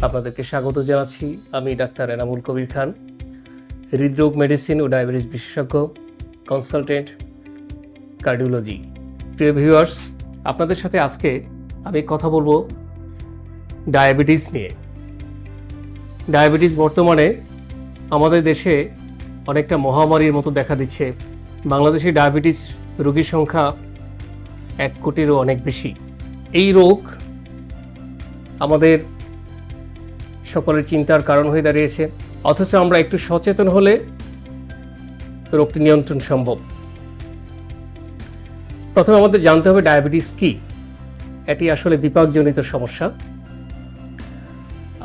আপনাদেরকে স্বাগত জানাচ্ছি। আমি ডাক্তার এনামুল কবির খান, হৃদরোগ মেডিসিন ও ডায়াবেটিস বিশেষজ্ঞ, কনসালটেন্ট, কার্ডিওলজি। প্রিয় ভিউয়ার্স, আপনাদের সাথে আজকে আমি কথা বলবো ডায়াবেটিস নিয়ে। ডায়াবেটিস বর্তমানে আমাদের দেশে অনেকটা মহামারীর মতো দেখা দিচ্ছে। বাংলাদেশে ডায়াবেটিস রোগীর সংখ্যা 1 কোটিরও অনেক বেশি। এই রোগ আমাদের সকলের চিন্তার কারণ হয়ে দাঁড়িয়েছে, অথচ আমরা একটু সচেতন হলে রোগটি নিয়ন্ত্রণ সম্ভব। প্রথমে আমাদের জানতে হবে ডায়াবেটিস কি। এটি আসলে বিপাকজনিত সমস্যা।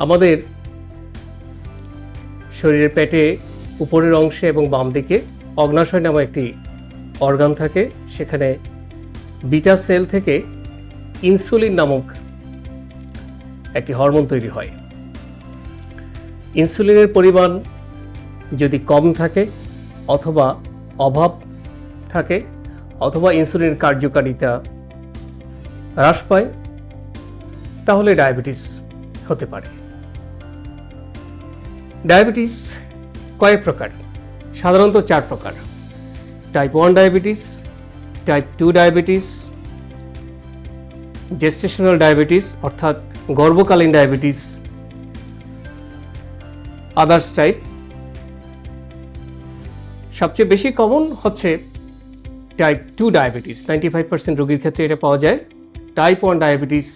আমাদের শরীরের পেটে উপরের অংশে এবং বাম দিকে অগ্নাশয় নামে একটি অর্গান থাকে। সেখানে বিটা সেল থেকে ইনসুলিন নামক একটি হরমোন তৈরি হয়। ইনসুলিনের পরিমাণ যদি কম থাকে অথবা অভাব থাকে অথবা ইনসুলিনের কার্যকারিতা হ্রাস পায়, তাহলে ডায়াবেটিস হতে পারে। ডায়াবেটিস কয়েক প্রকার? সাধারণত 4 প্রকার: type 1 diabetes, type 2 diabetes, gestational diabetes অর্থাৎ গর্ভকালীন ডায়াবেটিস, আদার্স টাইপ। সবচেয়ে বেশি কমন হচ্ছে টাইপ 2 ডায়াবেটিস। 95% রোগীর ক্ষেত্রে এটা পাওয়া যায়। টাইপ 1 ডায়াবেটিস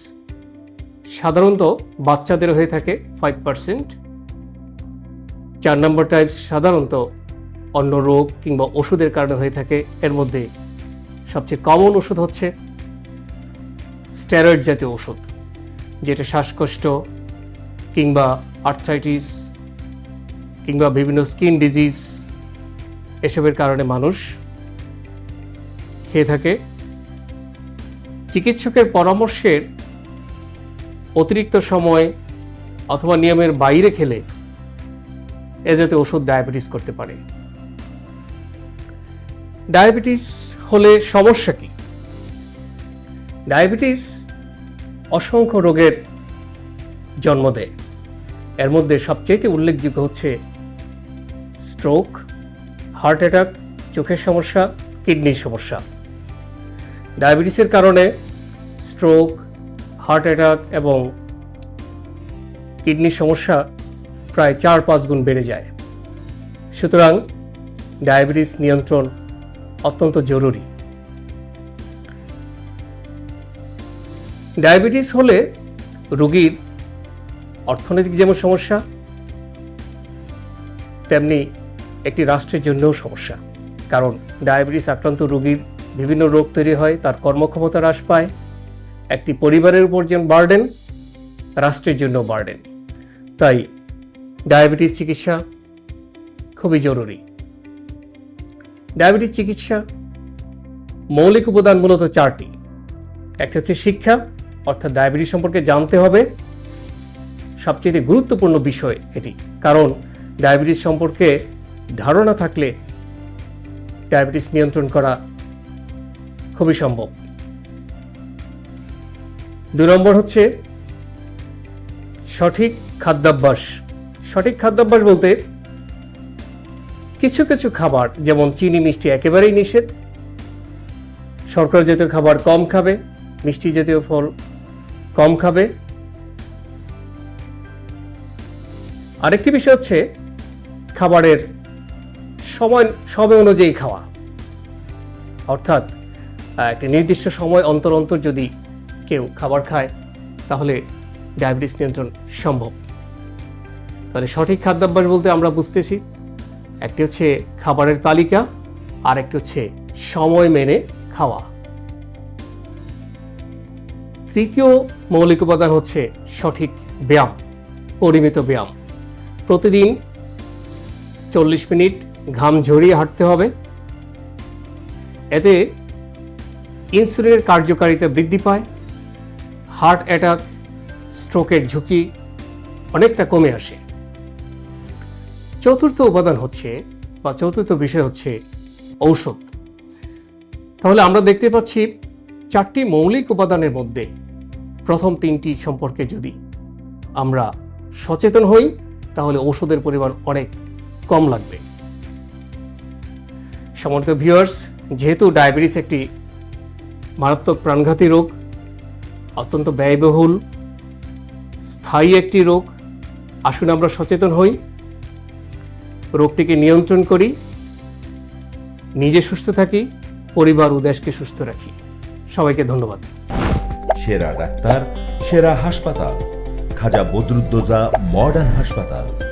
সাধারণত বাচ্চাদের হয়ে থাকে 5%। 4 নম্বর টাইপ সাধারণত অন্য রোগ কিংবা ওষুধের কারণে হয়ে থাকে। এর মধ্যে সবচেয়ে কমন ওষুধ হচ্ছে স্টেরয়েড জাতীয় ওষুধ, যেটা শ্বাসকষ্ট কিংবা আর্থ্রাইটিস কিংবা বিভিন্ন স্কিন ডিজিজ এসবের কারণে মানুষ খেয়ে থাকে। চিকিৎসকের পরামর্শের অতিরিক্ত সময় অথবা নিয়মের বাইরে খেলে এ জাতীয় ওষুধ ডায়াবেটিস করতে পারে। ডায়াবেটিস হলে সমস্যা কি? ডায়াবেটিস অসংখ্য রোগের জন্ম দেয়। এর মধ্যে সবচেয়ে উল্লেখযোগ্য হচ্ছে স্ট্রোক, হার্ট অ্যাটাক, চোখের সমস্যা, কিডনির সমস্যা। ডায়াবেটিসের কারণে স্ট্রোক, হার্ট অ্যাটাক এবং কিডনির সমস্যা প্রায় 4-5 গুণ বেড়ে যায়। সুতরাং ডায়াবেটিস নিয়ন্ত্রণ অত্যন্ত জরুরি। ডায়াবেটিস হলে রোগীর অর্থনৈতিক যেমন সমস্যা, তেমনি একটি রাষ্ট্রের জন্যও সমস্যা। কারণ ডায়াবেটিস আক্রান্ত রোগীর বিভিন্ন রোগ তৈরি হয়, তার কর্মক্ষমতা হ্রাস পায়। একটি পরিবারের উপর যেমন বার্ডেন, রাষ্ট্রের জন্য বার্ডেন। তাই ডায়াবেটিস চিকিৎসা খুবই জরুরি। ডায়াবেটিস চিকিৎসা মৌলিক উপাদান মূলত 4টি। একটা হচ্ছে শিক্ষা, অর্থাৎ ডায়াবেটিস সম্পর্কে জানতে হবে। সবচেয়ে গুরুত্বপূর্ণ বিষয় এটি, কারণ ডায়াবেটিস সম্পর্কে ধারণা থাকলে ডায়াবেটিস নিয়ন্ত্রণ করা খুবই সম্ভব। 2 নম্বর হচ্ছে সঠিক খাদ্যাভ্যাস। সঠিক খাদ্যাভ্যাস বলতে কিছু কিছু খাবার, যেমন চিনি মিষ্টি একেবারেই নিষেধ, শর্করা জাতীয় খাবার কম খাবে, মিষ্টি জাতীয় ফল কম খাবে। আরেকটি বিষয় হচ্ছে খাবারের সময় অনুযায়ী খাওয়া, অর্থাৎ একটি নির্দিষ্ট সময় অন্তর অন্তর যদি কেউ খাবার খায় তাহলে ডায়াবেটিস নিয়ন্ত্রণ সম্ভব। তাহলে সঠিক খাদ্যাভ্যাস বলতে আমরা বুঝতেছি একটি হচ্ছে খাবারের তালিকা, আর একটি হচ্ছে সময় মেনে খাওয়া। তৃতীয় মৌলিক উপাদান হচ্ছে সঠিক ব্যায়াম, পরিমিত ব্যায়াম। প্রতিদিন 40 মিনিট ঘাম ঝরিয়ে হাঁটতে হবে। এতে ইনসুলিনের কার্যকারিতা বৃদ্ধি পায়, হার্ট অ্যাটাক, স্ট্রোকের ঝুঁকি অনেকটা কমে আসে। চতুর্থ উপাদান হচ্ছে বা চতুর্থ বিষয় হচ্ছে ঔষধ। তাহলে আমরা দেখতে পাচ্ছি 4টি মৌলিক উপাদানের মধ্যে প্রথম 3টি সম্পর্কে যদি আমরা সচেতন হই তাহলে ওষুধের পরিমাণ অনেক কম লাগবে। সম্মানিত ভিউয়ার্স, যেহেতু ডায়াবেটিস একটি মারাত্মক প্রাণঘাতী রোগ, অত্যন্ত ব্যয়বহুল, স্থায়ী একটি রোগ, আসুন আমরা সচেতন হই, রোগটিকে নিয়ন্ত্রণ করি, নিজে সুস্থ থাকি, পরিবার ও দেশকে সুস্থ রাখি। সবাইকে ধন্যবাদ। সেরা ডাক্তার, সেরা হাসপাতাল, খাজা বদরুদ্দোজা মডার্ন হাসপাতাল।